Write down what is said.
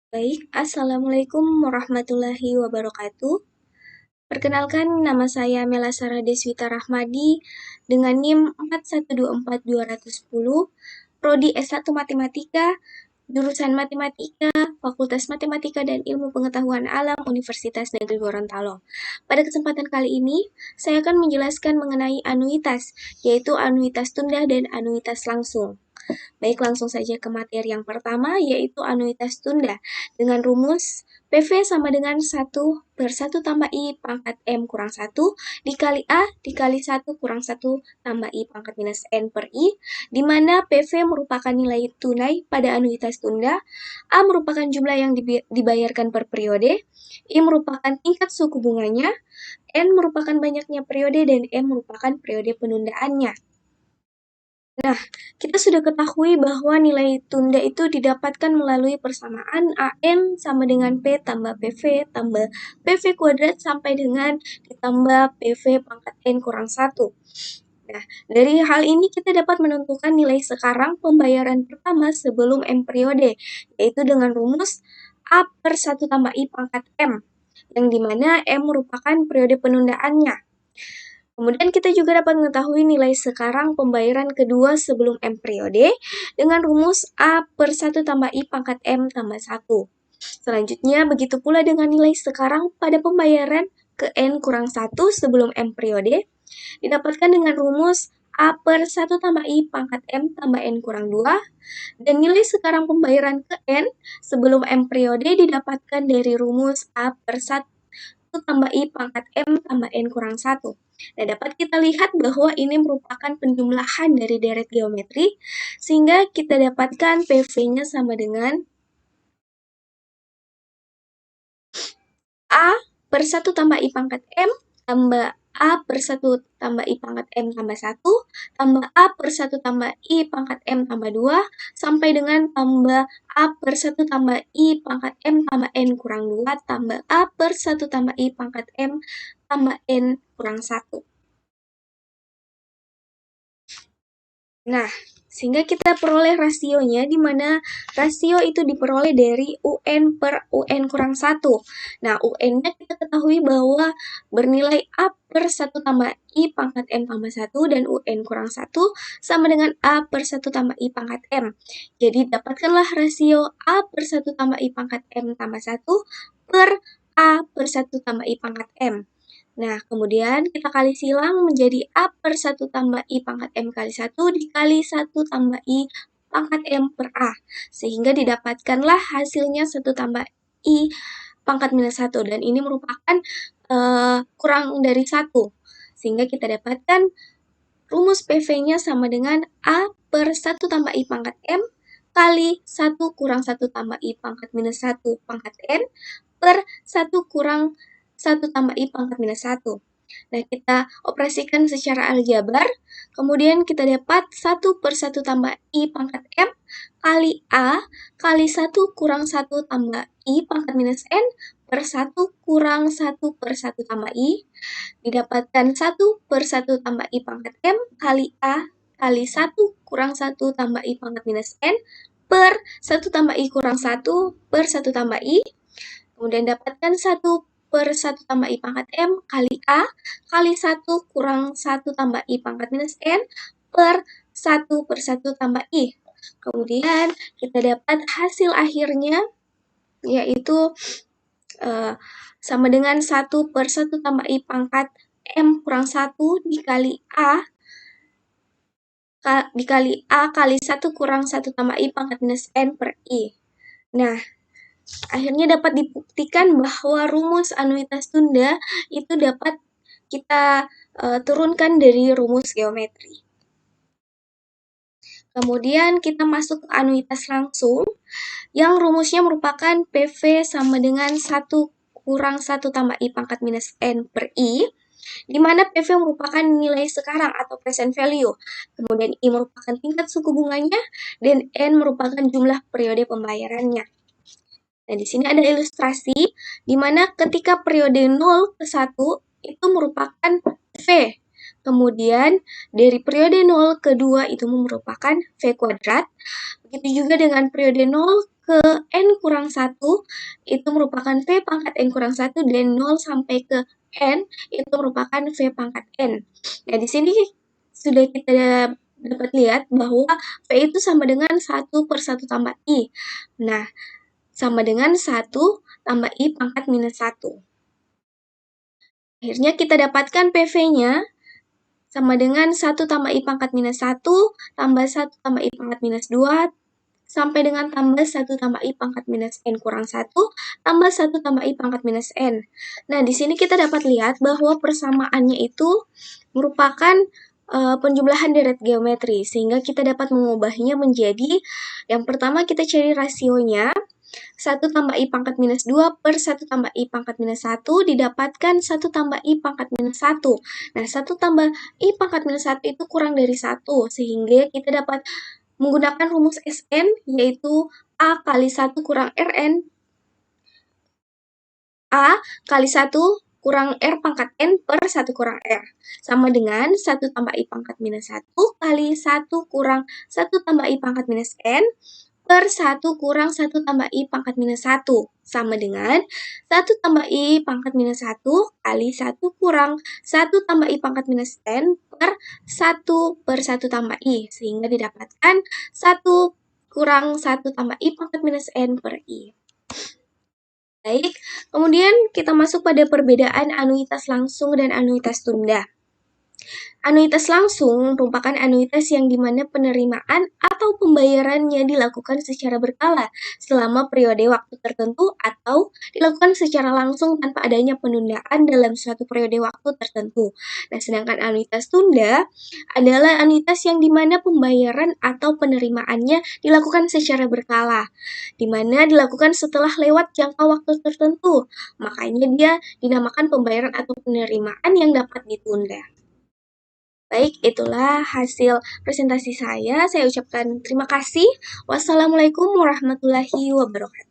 Baik, Assalamualaikum warahmatullahi wabarakatuh. Perkenalkan, nama saya Mela Sarah Deswita Rahmadi dengan NIM 4124210, Prodi S1 Matematika, jurusan Matematika, Fakultas Matematika dan Ilmu Pengetahuan Alam Universitas Negeri Gorontalo. Pada kesempatan kali ini, saya akan menjelaskan mengenai anuitas, yaitu anuitas tunda dan anuitas langsung. Baik, langsung saja ke materi yang pertama, yaitu anuitas tunda. Dengan rumus PV sama dengan 1/1 tambah I pangkat M kurang 1 dikali A dikali 1 kurang 1 tambah I pangkat minus N per I, di mana PV merupakan nilai tunai pada anuitas tunda, A merupakan jumlah yang dibayarkan per periode, I merupakan tingkat suku bunganya, N merupakan banyaknya periode, dan M merupakan periode penundaannya. Nah, kita sudah ketahui bahwa nilai tunda itu didapatkan melalui persamaan AN sama dengan P tambah PV tambah PV kuadrat sampai dengan ditambah PV pangkat N kurang 1. Nah, dari hal ini kita dapat menentukan nilai sekarang pembayaran pertama sebelum M periode, yaitu dengan rumus A/1 tambah I pangkat M, yang dimana M merupakan periode penundaannya. Kemudian kita juga dapat mengetahui nilai sekarang pembayaran kedua sebelum M periode dengan rumus A/1 tambah I pangkat M tambah 1. Selanjutnya, begitu pula dengan nilai sekarang pada pembayaran ke N kurang 1 sebelum M periode, didapatkan dengan rumus A/1 tambah I pangkat M tambah N kurang 2, dan nilai sekarang pembayaran ke N sebelum M periode didapatkan dari rumus A/1 tambah I pangkat M tambah N kurang 1. Nah, dapat kita lihat bahwa ini merupakan penjumlahan dari deret geometri, sehingga kita dapatkan PV-nya sama dengan A/1 tambah I pangkat M tambah A/1 tambah I pangkat M tambah 1 tambah A/1 tambah I pangkat M tambah 2 sampai dengan tambah A/1 tambah I pangkat M tambah N kurang 2 tambah A/1 tambah I pangkat M tambah N kurang 1. Nah, sehingga kita peroleh rasionya, di mana rasio itu diperoleh dari UN per UN kurang 1. Nah, UN-nya kita ketahui bahwa bernilai A/1 tambah I pangkat M tambah 1 dan UN kurang 1 sama dengan A/1 tambah I pangkat M. Jadi, dapatkanlah rasio A/1 tambah I pangkat M tambah 1 per A/1 tambah I pangkat M. Nah, kemudian kita kali silang menjadi A/1 tambah I pangkat M kali 1 dikali 1 tambah I pangkat M per A. Sehingga didapatkanlah hasilnya 1 tambah I pangkat minus 1. Dan ini merupakan kurang dari 1. Sehingga kita dapatkan rumus PV-nya sama dengan A/1 tambah I pangkat M kali 1 kurang 1 tambah I pangkat minus 1 pangkat N per 1 kurang 1 tambah I pangkat minus 1. Nah, kita operasikan secara aljabar, kemudian kita dapat 1/1 tambah I pangkat M kali A kali 1 kurang 1 tambah I pangkat minus N per 1 kurang 1/1 tambah I, didapatkan 1/1 tambah I pangkat M kali A kali 1 kurang 1 tambah I pangkat minus N per 1 tambah I kurang 1 per 1 tambah I. Kemudian dapatkan 1/1 tambah I pangkat M kali A kali 1 kurang 1 tambah I pangkat minus N per 1/1 tambah I. Kemudian kita dapat hasil akhirnya, yaitu sama dengan 1/1 tambah I pangkat M kurang 1 dikali A kali 1 kurang 1 tambah I pangkat minus N per I. Nah, akhirnya dapat dibuktikan bahwa rumus anuitas tunda itu dapat kita turunkan dari rumus geometri. Kemudian kita masuk ke anuitas langsung, yang rumusnya merupakan PV sama dengan 1 kurang 1 tambah I pangkat minus N per I, di mana PV merupakan nilai sekarang atau present value, kemudian I merupakan tingkat suku bunganya, dan N merupakan jumlah periode pembayarannya. Nah, di sini ada ilustrasi di mana ketika periode 0 ke 1 itu merupakan V. Kemudian dari periode 0 ke 2 itu merupakan V kuadrat. Begitu juga dengan periode 0 ke N kurang 1 itu merupakan V pangkat N kurang 1 dan 0 sampai ke N itu merupakan V pangkat N. Nah, di sini sudah kita dapat lihat bahwa V itu sama dengan 1 per 1 tambah I. Nah, sama dengan 1 tambah I pangkat minus 1. Akhirnya kita dapatkan PV-nya sama dengan 1 tambah I pangkat minus 1 tambah 1 tambah I pangkat minus 2 sampai dengan tambah 1 tambah I pangkat minus N kurang 1 tambah 1 tambah I pangkat minus N. Nah, di sini kita dapat lihat bahwa persamaannya itu merupakan penjumlahan deret geometri, sehingga kita dapat mengubahnya menjadi, yang pertama kita cari rasionya, 1 tambah I pangkat minus 2 per 1 tambah I pangkat minus 1 didapatkan 1 tambah I pangkat minus 1. Nah, 1 tambah I pangkat minus 1 itu kurang dari 1, sehingga kita dapat menggunakan rumus Sn, yaitu A kali 1 kurang Rn, A kali 1 kurang R pangkat N per 1 kurang R. Sama dengan 1 tambah I pangkat minus 1 kali 1 kurang 1 tambah I pangkat minus N per 1 kurang 1 tambah I pangkat minus 1. Sama dengan 1 tambah I pangkat minus 1 kali 1 kurang 1 tambah I pangkat minus N per 1 per 1 tambah I. Sehingga didapatkan 1 kurang 1 tambah I pangkat minus N per I. Baik, kemudian kita masuk pada perbedaan anuitas langsung dan anuitas tunda. Anuitas langsung merupakan anuitas yang dimana penerimaan atau pembayarannya dilakukan secara berkala selama periode waktu tertentu atau dilakukan secara langsung tanpa adanya penundaan dalam suatu periode waktu tertentu. Nah, sedangkan anuitas tunda adalah anuitas yang dimana pembayaran atau penerimaannya dilakukan secara berkala, dimana dilakukan setelah lewat jangka waktu tertentu. Makanya dia dinamakan pembayaran atau penerimaan yang dapat ditunda. Baik, itulah hasil presentasi saya. Saya ucapkan terima kasih. Wassalamualaikum warahmatullahi wabarakatuh.